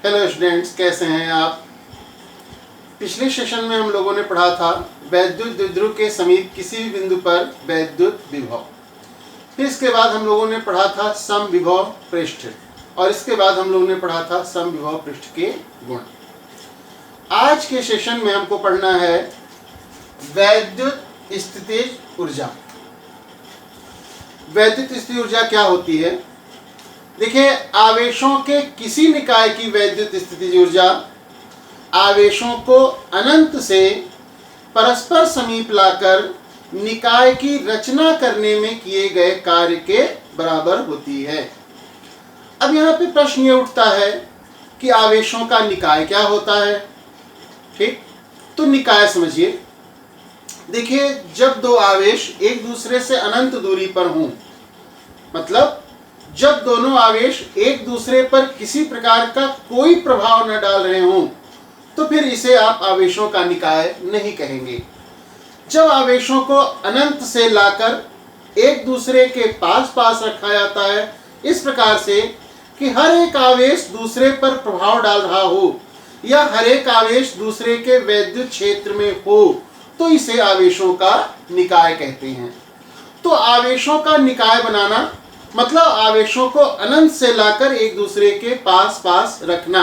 Hello students, कैसे हैं आप। पिछले सेशन में हम लोगों ने पढ़ा था वैद्युत द्विध्रुव के समीप किसी भी बिंदु पर वैद्युत विभव। फिर इसके बाद हम लोगों ने पढ़ा था समविभव पृष्ठ, और इसके बाद हम लोगों ने पढ़ा था समविभव पृष्ठ के गुण। आज के सेशन में हमको पढ़ना है वैद्युत स्थितिज ऊर्जा। वैद्युत स्थितिज ऊर्जा क्या होती है? देखिए, आवेशों के किसी निकाय की वैद्युत स्थितिज ऊर्जा आवेशों को अनंत से परस्पर समीप लाकर निकाय की रचना करने में किए गए कार्य के बराबर होती है। अब यहाँ पे प्रश्न ये उठता है कि आवेशों का निकाय क्या होता है। ठीक, तो निकाय समझिए। देखिए, जब दो आवेश एक दूसरे से अनंत दूरी पर हों, मतलब जब दोनों आवेश एक दूसरे पर किसी प्रकार का कोई प्रभाव न डाल रहे हों, तो फिर इसे आप आवेशों का निकाय नहीं कहेंगे। जब आवेशों को अनंत से लाकर एक दूसरे के पास पास रखा जाता है इस प्रकार से कि हर एक आवेश दूसरे पर प्रभाव डाल रहा हो या हर एक आवेश दूसरे के वैद्युत क्षेत्र में हो, तो इसे आवेशों का निकाय कहते हैं। तो आवेशों का निकाय बनाना मतलब आवेशों को अनंत से लाकर एक दूसरे के पास पास रखना।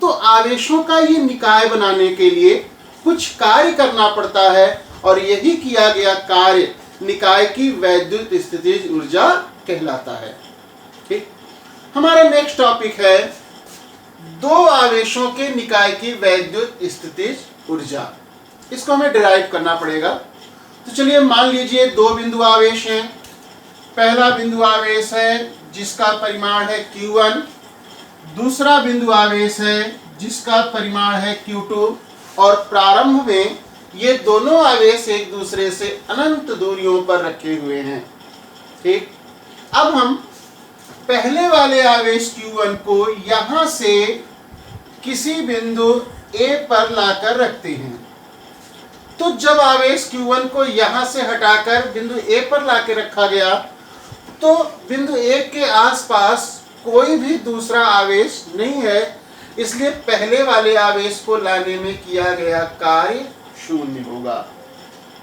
तो आवेशों का ये निकाय बनाने के लिए कुछ कार्य करना पड़ता है, और यही किया गया कार्य निकाय की वैद्युत स्थितिज ऊर्जा कहलाता है। ठीक, हमारा नेक्स्ट टॉपिक है दो आवेशों के निकाय की वैद्युत स्थितिज ऊर्जा। इसको हमें डिराइव करना पड़ेगा। तो चलिए, मान लीजिए दो बिंदु आवेश हैं। पहला बिंदु आवेश है जिसका परिमाण है Q1, दूसरा बिंदु आवेश है जिसका परिमाण है Q2, और प्रारंभ में ये दोनों आवेश एक दूसरे से अनंत दूरियों पर रखे हुए हैं। ठीक, अब हम पहले वाले आवेश Q1 को यहां से किसी बिंदु A पर लाकर रखते हैं। तो जब आवेश Q1 को यहां से हटाकर बिंदु A पर लाकर रखा गया, तो बिंदु A के आसपास कोई भी दूसरा आवेश नहीं है, इसलिए पहले वाले आवेश को लाने में किया गया कार्य शून्य होगा,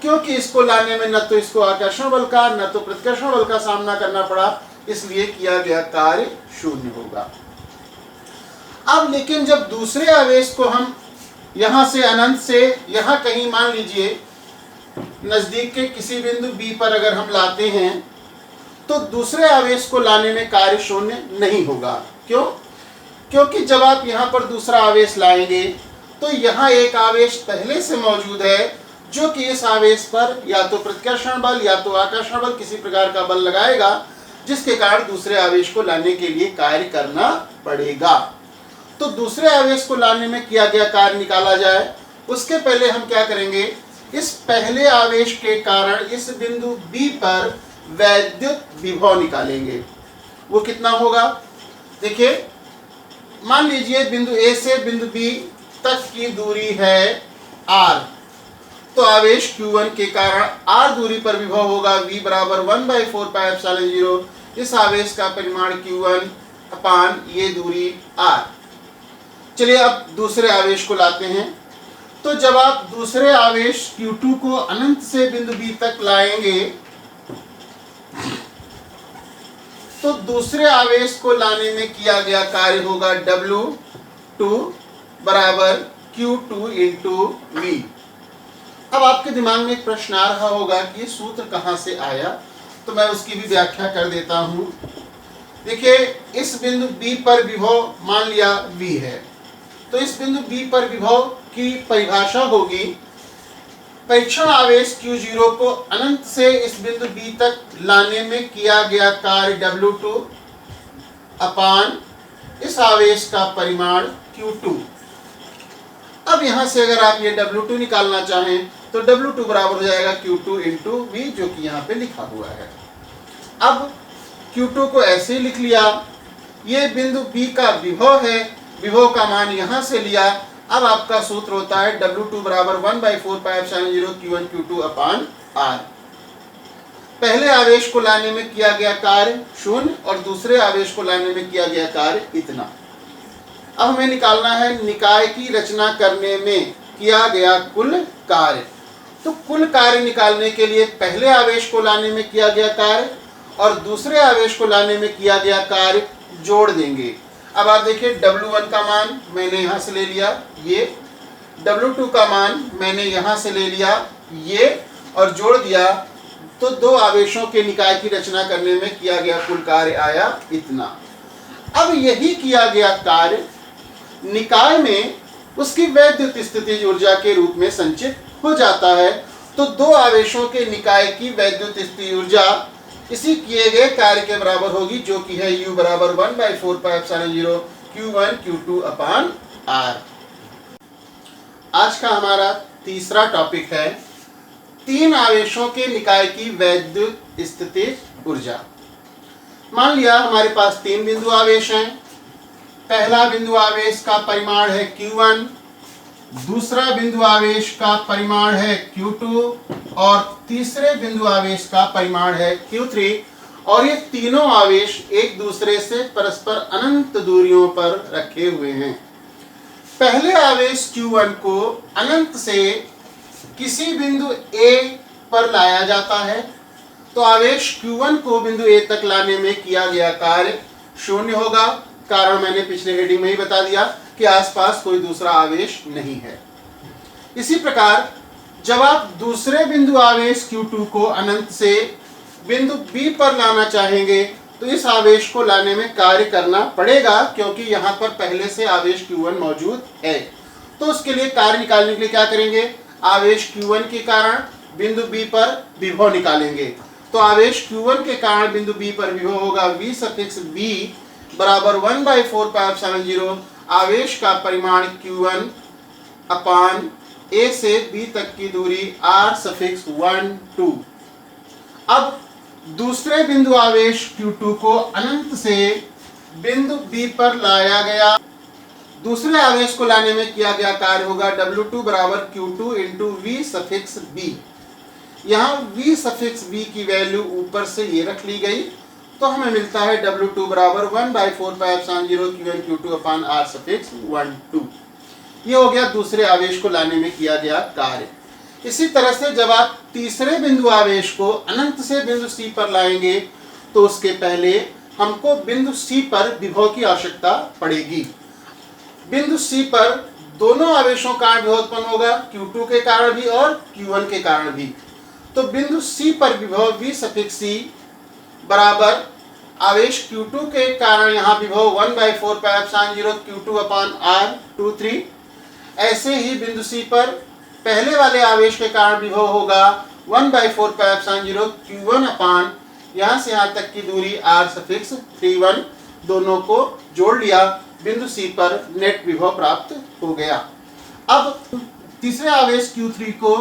क्योंकि इसको लाने में न तो इसको आकर्षण बल का न तो प्रतिकर्षण बल का सामना करना पड़ा, इसलिए किया गया कार्य शून्य होगा। अब लेकिन जब दूसरे आवेश को हम यहां से अनंत से यहां कहीं मान लीजिए नजदीक के किसी बिंदु B पर अगर हम लाते हैं, तो दूसरे आवेश को लाने में कार्य शून्य नहीं होगा। क्यों? क्योंकि जब आप यहाँ पर दूसरा आवेश लाएंगे तो यहाँ एक आवेश पहले से मौजूद है जो कि इस आवेश पर या तो प्रतिकर्षण बल या तो आकर्षण बल किसी प्रकार का बल लगाएगा, जिसके कारण दूसरे आवेश को लाने के लिए कार्य करना पड़ेगा। तो दूसरे आवेश को लाने में किया गया कार्य निकाला जाए, उसके पहले हम क्या करेंगे, इस पहले आवेश के कारण इस बिंदु B पर वैद्युत विभव निकालेंगे। वो कितना होगा? देखिए, मान लीजिए बिंदु A से बिंदु B तक की दूरी है R, तो आवेश Q1 के कारण R दूरी पर विभव होगा V बराबर 1/4πε0। इस आवेश का परिमाण Q1 अपान ये दूरी R। चलिए, अब दूसरे आवेश को लाते हैं। तो जब आप दूसरे आवेश Q2 को अनंत से बिंदु B तक लाएंगे, तो दूसरे आवेश को लाने में किया गया कार्य होगा W2 बराबर Q2 इंटू V। अब आपके दिमाग में एक प्रश्न आ रहा होगा कि ये सूत्र कहाँ से आया, तो मैं उसकी भी व्याख्या कर देता हूँ। देखिए, इस बिंदु B पर विभव मान लिया V है, तो इस बिंदु B पर विभव की परिभाषा होगी परीक्षण आवेश Q0 को अनंत से इस बिंदु B तक लाने में किया गया कार्य W2 अपान इस आवेश का परिमाण Q2। अब यहां से अगर आप ये W2 निकालना चाहें तो W2 बराबर हो जाएगा Q2 इंटू V, जो कि यहाँ पे लिखा हुआ है। अब Q2 को ऐसे ही लिख लिया। ये बिंदु B का विभव है, विभव का मान यहां से लिया। अब आपका सूत्र होता है W2 बराबर 1/4πε0 Q1 Q2 अपान R। पहले आवेश को लाने में किया गया कार्य शून्य और दूसरे आवेश को लाने में किया गया कार्य इतना। अब हमें निकालना है निकाय की रचना करने में किया गया कुल कार्य। तो कुल कार्य निकालने के लिए पहले आवेश को लाने में किया गया कार्य और दूसरे आवेश को लाने में किया गया कार्य जोड़ देंगे। अब आप देखिए W1 का मान मैंने यहाँ से ले लिया ये, W2 का मान मैंने यहाँ से ले लिया ये और जोड़ दिया, तो दो आवेशों के निकाय की रचना करने में किया गया कुल कार्य आया इतना। अब यही किया गया कार्य निकाय में उसकी वैद्युत स्थितिज ऊर्जा के रूप में संचित हो जाता है। तो दो आवेशों के निकाय की वैद्युत स्थितिज ऊर्जा इसी किए गए कार्य के बराबर होगी, जो कि है U बराबर 1/4πε0 Q1 Q2 अपान R। आज का हमारा तीसरा टॉपिक है तीन आवेशों के निकाय की वैद्युत स्थितिज ऊर्जा। मान लिया हमारे पास तीन बिंदु आवेश हैं। पहला बिंदु आवेश का परिमाण है Q1, दूसरा बिंदु आवेश का परिमाण है Q2 और तीसरे बिंदु आवेश का परिमाण है Q3, और ये तीनों आवेश एक दूसरे से परस्पर अनंत दूरियों पर रखे हुए हैं। पहले आवेश Q1 को अनंत से किसी बिंदु A पर लाया जाता है, तो आवेश Q1 को बिंदु A तक लाने में किया गया कार्य शून्य होगा। कारण मैंने पिछले हेडिंग में ही बता दिया कि आसपास कोई दूसरा आवेश नहीं है। इसी प्रकार जब आप दूसरे बिंदु आवेश Q2 को अनंत से बिंदु B पर लाना चाहेंगे, तो इस आवेश को लाने में कार्य करना पड़ेगा, क्योंकि यहाँ पर पहले से आवेश Q1 मौजूद है। तो उसके लिए कार्य निकालने के लिए क्या करेंगे, आवेश Q1 के कारण बिंदु B पर विभव निकालेंगे। तो आवेश Q1 के कारण बिंदु B पर विभव होगा V सफिक्स B बराबर 1/4πε0 आवेश का परिमाण Q1 अपान A से B तक की दूरी R सफिक्स 1 2। अब दूसरे बिंदु आवेश Q2 को अनंत से बिंदु B पर लाया गया। दूसरे आवेश को लाने में किया गया कार्य होगा W2 बराबर Q2 into V suffix B। यहाँ V सफिक्स B की वैल्यू ऊपर से ये रख ली गई, तो हमें मिलता है W2 बराबर 1/4πε0 Q1 Q2 अपान R सफिक्स 1 2। ये हो गया दूसरे आवेश को लाने में किया गया कार्य। इसी तरह से जब आप तीसरे बिंदु आवेश को अनंत से बिंदु C पर लाएंगे, तो उसके पहले हमको बिंदु C पर विभव की आवश्यकता पड़ेगी। बिंदु C पर दोनों आवेशों का विभव उत्पन्न होगा, Q2 के कारण भी और Q1 के कारण भी। तो बिंदु C पर विभव V सफिक्स C बराबर आवेश Q2 के कारण यहाँ विभव 1/4πε0 Q2 अपान R23। ऐसे ही बिंदु C पर पहले वाले आवेश के कारण विभव होगा 1/4πε0 Q1 अपान यहाँ से यहाँ तक की दूरी R सफिक्स 31। दोनों को जोड़ लिया, बिंदु C पर नेट विभव प्राप्त हो गया। अब तीसरे आवेश Q3 को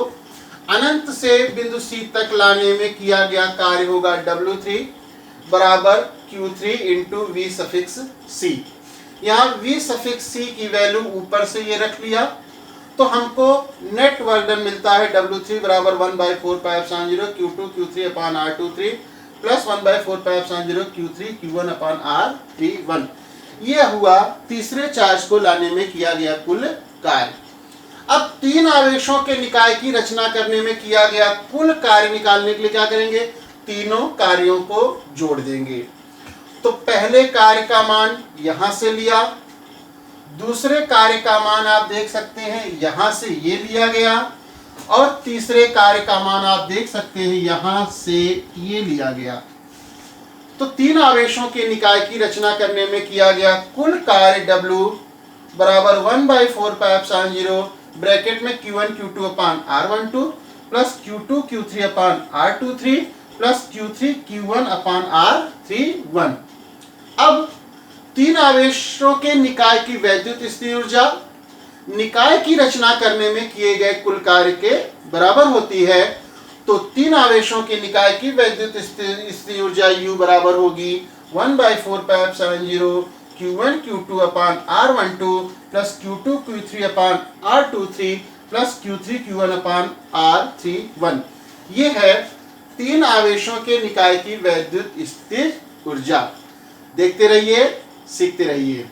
अनंत से बिंदु C तक लाने में किया गया कार्य होगा W3 बराबर Q3 into V suffix C। यहाँ V सफिक्स C की वैल्यू ऊपर से ये रख लिया, तो हमको नेट वर्क डन मिलता है W3 बराबर 1/4πε0 Q2 Q3 अपान R23 प्लस 1/4πε0 Q3 Q1 अपान R31। ये हुआ तीसरे चार्ज को लाने में किया गया कुल कार्य। अब तीन आवेशों के निकाय की रचना करने में किया गया कुल कार्य निकालने के लिए क्या करेंगे, तीनों कार्यों को जोड़ देंगे। तो पहले कार्य का मान यहां से लिया, दूसरे कार्य का मान आप देख सकते हैं यहां से ये लिया गया, और तीसरे कार्य का मान आप देख सकते हैं यहां से ये लिया गया। तो तीन आवेशों के निकाय की रचना करने में किया गया कुल कार्य W बराबर 1/4πε0 ब्रैकेट में Q1 Q2 अपान R12 प्लस Q2 Q3 अपान R23 प्लस Q3 Q1 अपान R31। अब तीन आवेशों के निकाय की वैद्युत स्थितिज ऊर्जा निकाय की रचना करने में किए गए कुल कार्य के बराबर होती है। तो तीन आवेशों के निकाय की वैद्युत स्थितिज ऊर्जा U बराबर होगी 1/4πε0 Q1 Q2 अपान R12 प्लस Q2 Q3 अपान R23 प्लस Q3 Q1 अपान R31। ये है तीन आवेशों के निकाय की वैद्युत स्थितिज ऊर्जा। देखते रहिए, सीखते रहिए।